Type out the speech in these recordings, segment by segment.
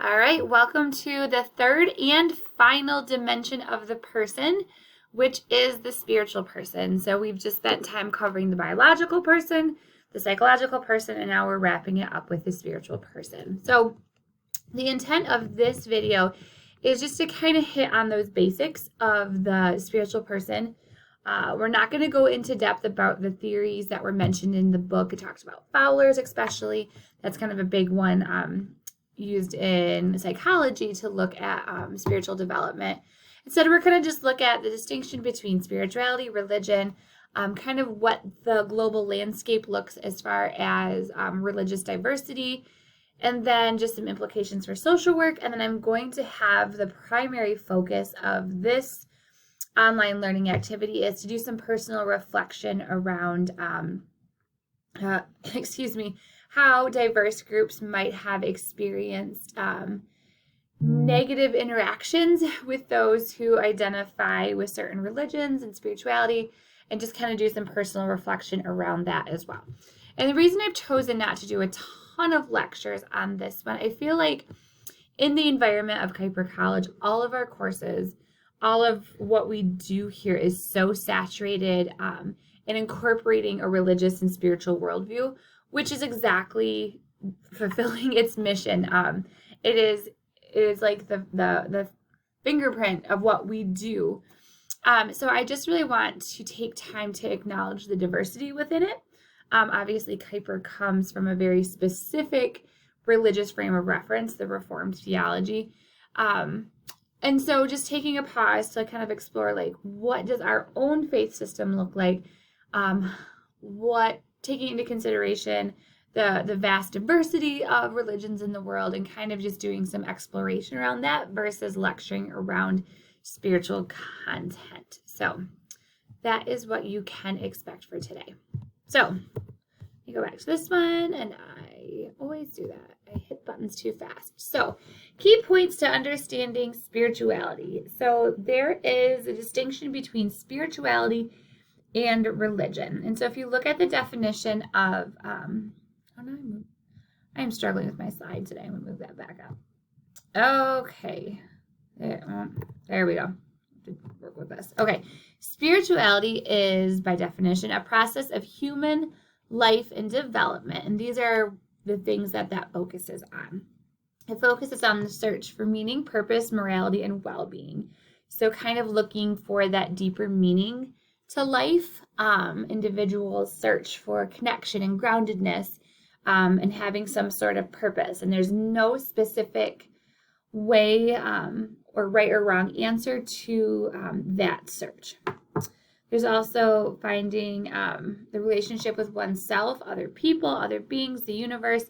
All right, welcome to the third and final dimension of the person, which is the spiritual person. So we've just spent time covering the biological person, the psychological person, and now we're wrapping it up with the spiritual person. So the intent of this video is just to kind of hit on those basics of the spiritual person. We're not going to go into depth about the theories that were mentioned in the book. It talks about Fowler's especially. That's kind of a big one used in psychology to look at spiritual development. Instead, we're going to just look at the distinction between spirituality, religion, kind of what the global landscape looks as far as religious diversity, and then just some implications for social work. And then I'm going to have the primary focus of this online learning activity is to do some personal reflection around, how diverse groups might have experienced negative interactions with those who identify with certain religions and spirituality, and just kind of do some personal reflection around that as well. And the reason I've chosen not to do a ton of lectures on this one, I feel like in the environment of Kuiper College, all of our courses, all of what we do here is so saturated in incorporating a religious and spiritual worldview, which is exactly fulfilling its mission. It is like the fingerprint of what we do. So I just really want to take time to acknowledge the diversity within it. Obviously, Kuiper comes from a very specific religious frame of reference, the Reformed theology. And so just taking a pause to kind of explore, like, what does our own faith system look like? Taking into consideration the vast diversity of religions in the world, and kind of just doing some exploration around that versus lecturing around spiritual content. So that is what you can expect for today. So you go back to this one, and I always do that. I hit buttons too fast. So key points to understanding spirituality. So there is a distinction between spirituality and religion. And so if you look at the definition of, I'm struggling with my slide today. I'm going to move that back up. Okay. There we go. Work with this. Okay. Spirituality is, by definition, a process of human life and development. And these are the things that focuses on. It focuses on the search for meaning, purpose, morality, and well-being. So kind of looking for that deeper meaning to life. Individuals search for connection and groundedness, and having some sort of purpose. And there's no specific way or right or wrong answer to that search. There's also finding the relationship with oneself, other people, other beings, the universe,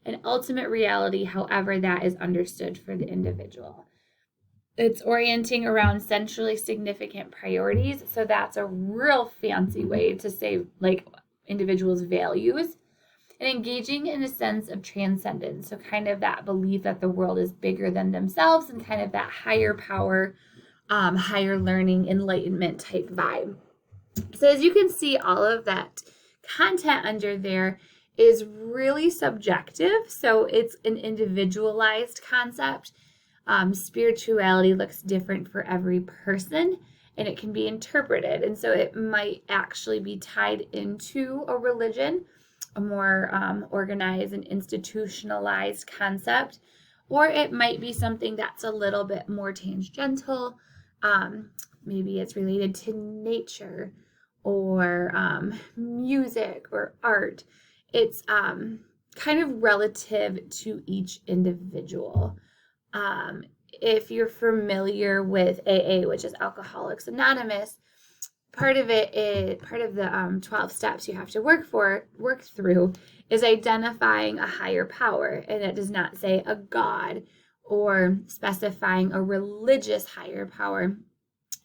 and ultimate reality, however that is understood for the individual. It's orienting around centrally significant priorities. So that's a real fancy way to say, like, individuals' values, and engaging in a sense of transcendence. So kind of that belief that the world is bigger than themselves, and kind of that higher power, higher learning, enlightenment type vibe. So as you can see, all of that content under there is really subjective. So it's an individualized concept. Spirituality looks different for every person, and it can be interpreted. And so it might actually be tied into a religion, a more organized and institutionalized concept, or it might be something that's a little bit more tangential. Maybe it's related to nature or music or art. It's kind of relative to each individual. If you're familiar with AA, which is Alcoholics Anonymous, part of the 12 steps you have to work through is identifying a higher power. And it does not say a God or specifying a religious higher power.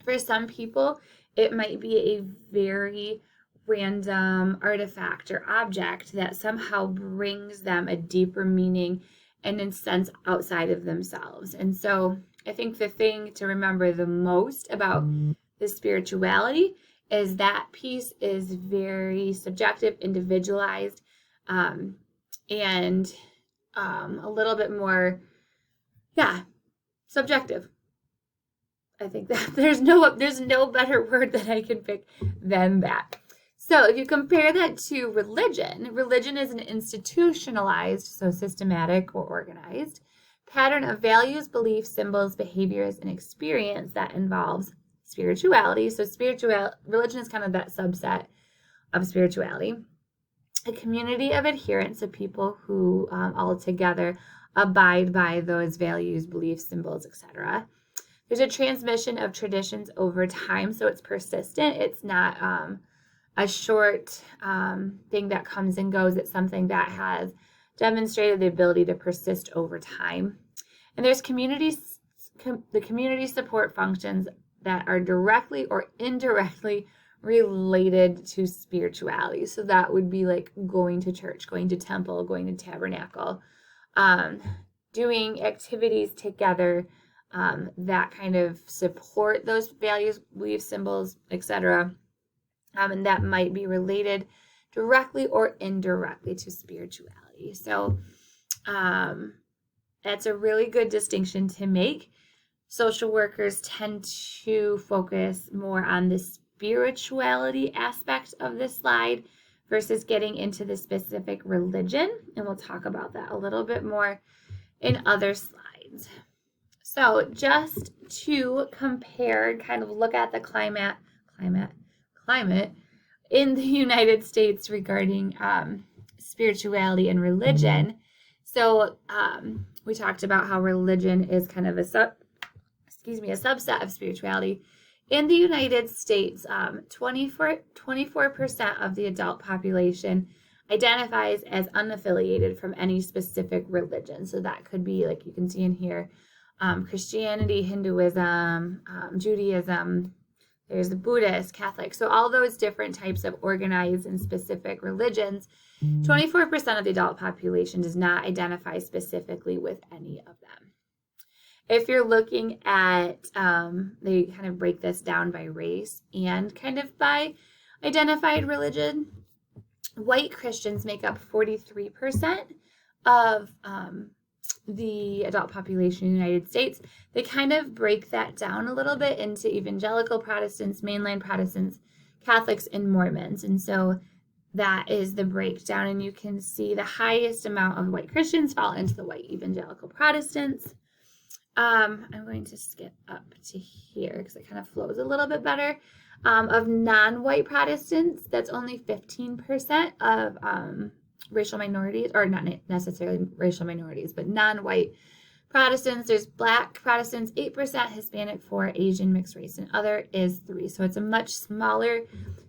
For some people, it might be a very random artifact or object that somehow brings them a deeper meaning and a sense outside of themselves. And so I think the thing to remember the most about the spirituality is that piece is very subjective, individualized, and a little bit more Yeah, subjective. I think that there's no better word that I can pick than that. So if you compare that to religion is an institutionalized, so systematic or organized, pattern of values, beliefs, symbols, behaviors, and experience that involves spirituality. So religion is kind of that subset of spirituality. A community of adherents of people who all together abide by those values, beliefs, symbols, etc. There's a transmission of traditions over time, so it's persistent. It's not a short thing that comes and goes. It's something that has demonstrated the ability to persist over time. And there's the community support functions that are directly or indirectly related to spirituality. So that would be like going to church, going to temple, going to tabernacle, doing activities together that kind of support those values, beliefs, symbols, etc. And that might be related directly or indirectly to spirituality. So that's a really good distinction to make. Social workers tend to focus more on the spirituality aspect of this slide versus getting into the specific religion. And we'll talk about that a little bit more in other slides. So just to compare, kind of look at the climate in the United States regarding spirituality and religion. So we talked about how religion is kind of a subset of spirituality. In the United States, 24% of the adult population identifies as unaffiliated from any specific religion. So that could be, like you can see in here, Christianity, Hinduism, Judaism, there's the Buddhist, Catholic. So all those different types of organized and specific religions, 24% of the adult population does not identify specifically with any of them. If you're looking at, they kind of break this down by race and kind of by identified religion. White Christians make up 43% of the adult population in the United States. They kind of break that down a little bit into evangelical Protestants, mainline Protestants, Catholics, and Mormons. And so that is the breakdown. And you can see the highest amount of white Christians fall into the white evangelical Protestants. I'm going to skip up to here because it kind of flows a little bit better. Of non-white Protestants, that's only 15% of racial minorities, or not necessarily racial minorities, but non-white Protestants. There's Black Protestants, 8%, Hispanic, 4%, Asian, mixed race, and other is 3%. So it's a much smaller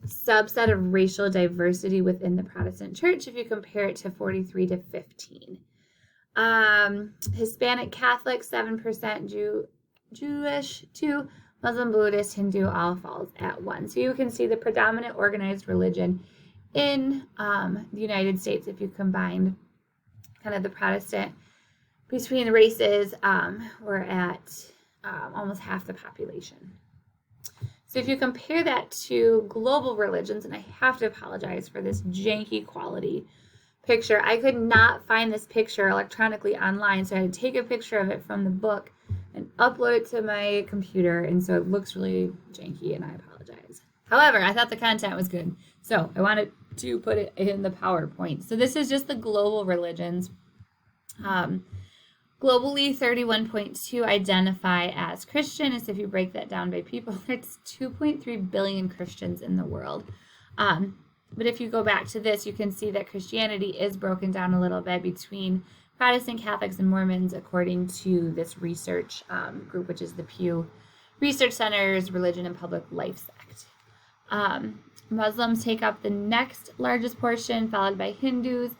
subset of racial diversity within the Protestant church if you compare it to 43 to 15. Hispanic, Catholic, 7%, Jewish, 2%, Muslim, Buddhist, Hindu, all falls at 1%. So you can see the predominant organized religion in the United States, if you combine kind of the Protestant between races, we're at almost half the population. So if you compare that to global religions, and I have to apologize for this janky quality picture. I could not find this picture electronically online, so I had to take a picture of it from the book and upload it to my computer, and so it looks really janky, and I apologize. However, I thought the content was good, so I wanted to put it in the PowerPoint. So this is just the global religions. Globally, 31.2 identify as Christian, and so if you break that down by people, it's 2.3 billion Christians in the world. But if you go back to this, you can see that Christianity is broken down a little bit between Protestant, Catholics, and Mormons, according to this research group, which is the Pew Research Center's Religion and Public Life Sect. Muslims take up the next largest portion, followed by Hindus.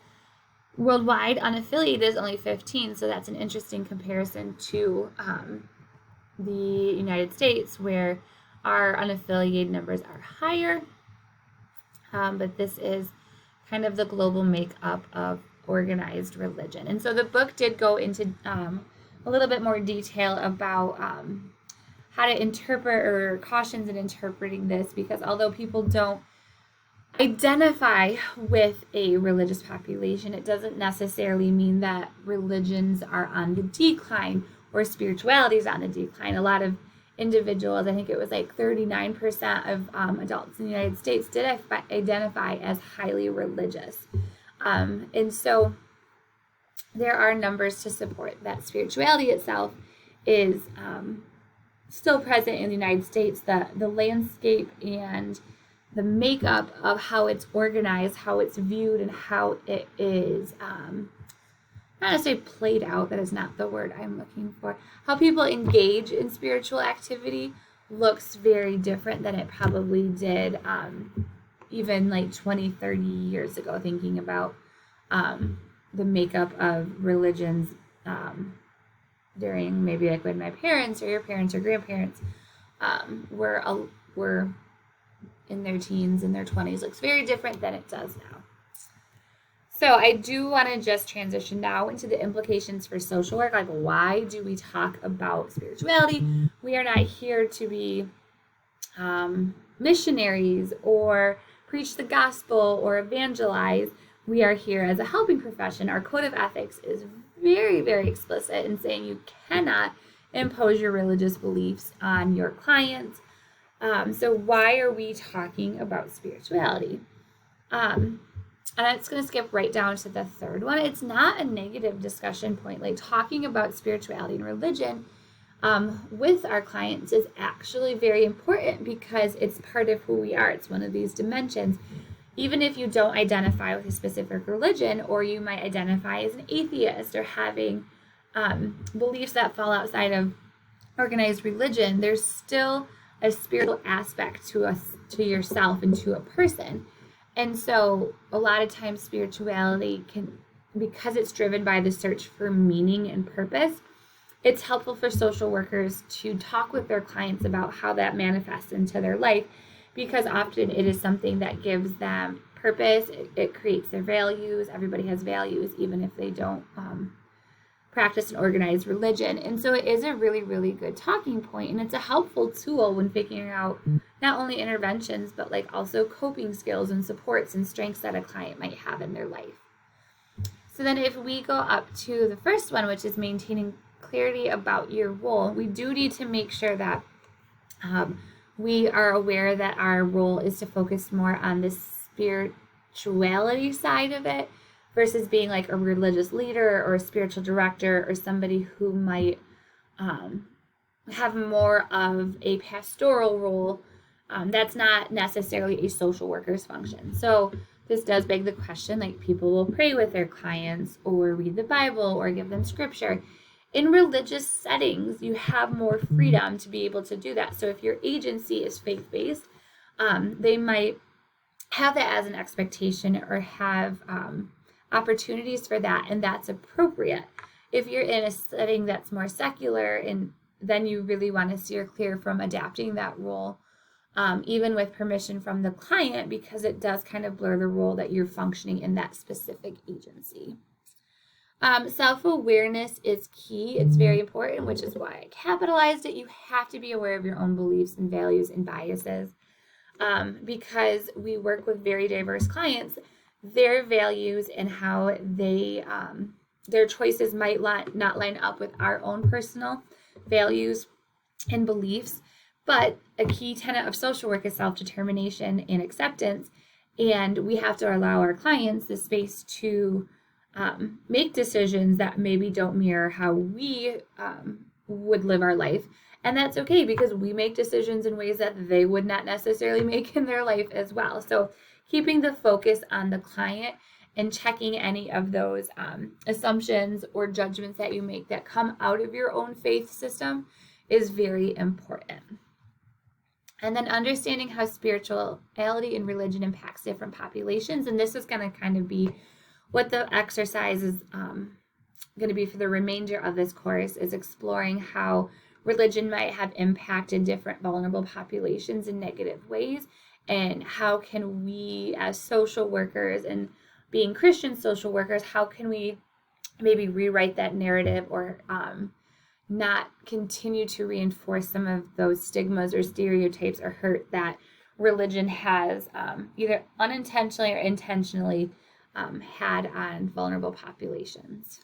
Worldwide, unaffiliated is only 15%, so that's an interesting comparison to the United States, where our unaffiliated numbers are higher. But this is kind of the global makeup of organized religion. And so the book did go into a little bit more detail about how to interpret, or cautions in interpreting this, because although people don't identify with a religious population, it doesn't necessarily mean that religions are on the decline or spirituality is on the decline. A lot of individuals, I think it was like 39% of adults in the United States did identify as highly religious. And so there are numbers to support that spirituality itself is still present in the United States. The landscape and the makeup of how it's organized, how it's viewed, and how it is, not to say played out, that is not the word I'm looking for. How people engage in spiritual activity looks very different than it probably did even like 20, 30 years ago, thinking about the makeup of religions during maybe like when my parents or your parents or grandparents were in their teens, in their 20s. Looks very different than it does now. So I do want to just transition now into the implications for social work. Like, why do we talk about spirituality? We are not here to be missionaries or preach the gospel or evangelize. We are here as a helping profession. Our code of ethics is very, very explicit in saying you cannot impose your religious beliefs on your clients. So why are we talking about spirituality? And it's going to skip right down to the third one. It's not a negative discussion point. Like, talking about spirituality and religion with our clients is actually very important because it's part of who we are. It's one of these dimensions. Even if you don't identify with a specific religion, or you might identify as an atheist or having beliefs that fall outside of organized religion, there's still a spiritual aspect to yourself and to a person. And so a lot of times spirituality can, because it's driven by the search for meaning and purpose, it's helpful for social workers to talk with their clients about how that manifests into their life, because often it is something that gives them purpose. It creates their values. Everybody has values, even if they don't practice an organized religion. And so it is a really, really good talking point, and it's a helpful tool when figuring out not only interventions, but like also coping skills and supports and strengths that a client might have in their life. So then if we go up to the first one, which is maintaining clarity about your role, we do need to make sure that we are aware that our role is to focus more on the spirituality side of it versus being like a religious leader or a spiritual director or somebody who might have more of a pastoral role. That's not necessarily a social worker's function. So this does beg the question, like, people will pray with their clients or read the Bible or give them scripture. In religious settings, you have more freedom to be able to do that. So if your agency is faith-based, they might have that as an expectation or have opportunities for that, and that's appropriate. If you're in a setting that's more secular, and then you really want to steer clear from adapting that role, even with permission from the client, because it does kind of blur the role that you're functioning in that specific agency. Self-awareness is key. It's very important, which is why I capitalized it. You have to be aware of your own beliefs and values and biases, because we work with very diverse clients. Their values and how they their choices might not line up with our own personal values and beliefs. But a key tenet of social work is self-determination and acceptance, and we have to allow our clients the space to make decisions that maybe don't mirror how we would live our life. And that's okay, because we make decisions in ways that they would not necessarily make in their life as well. So keeping the focus on the client and checking any of those assumptions or judgments that you make that come out of your own faith system is very important. And then understanding how spirituality and religion impacts different populations. And this is going to kind of be what the exercise is going to be for the remainder of this course, is exploring how religion might have impacted different vulnerable populations in negative ways, and how can we as social workers, and being Christian social workers, how can we maybe rewrite that narrative or not continue to reinforce some of those stigmas or stereotypes or hurt that religion has either unintentionally or intentionally had on vulnerable populations.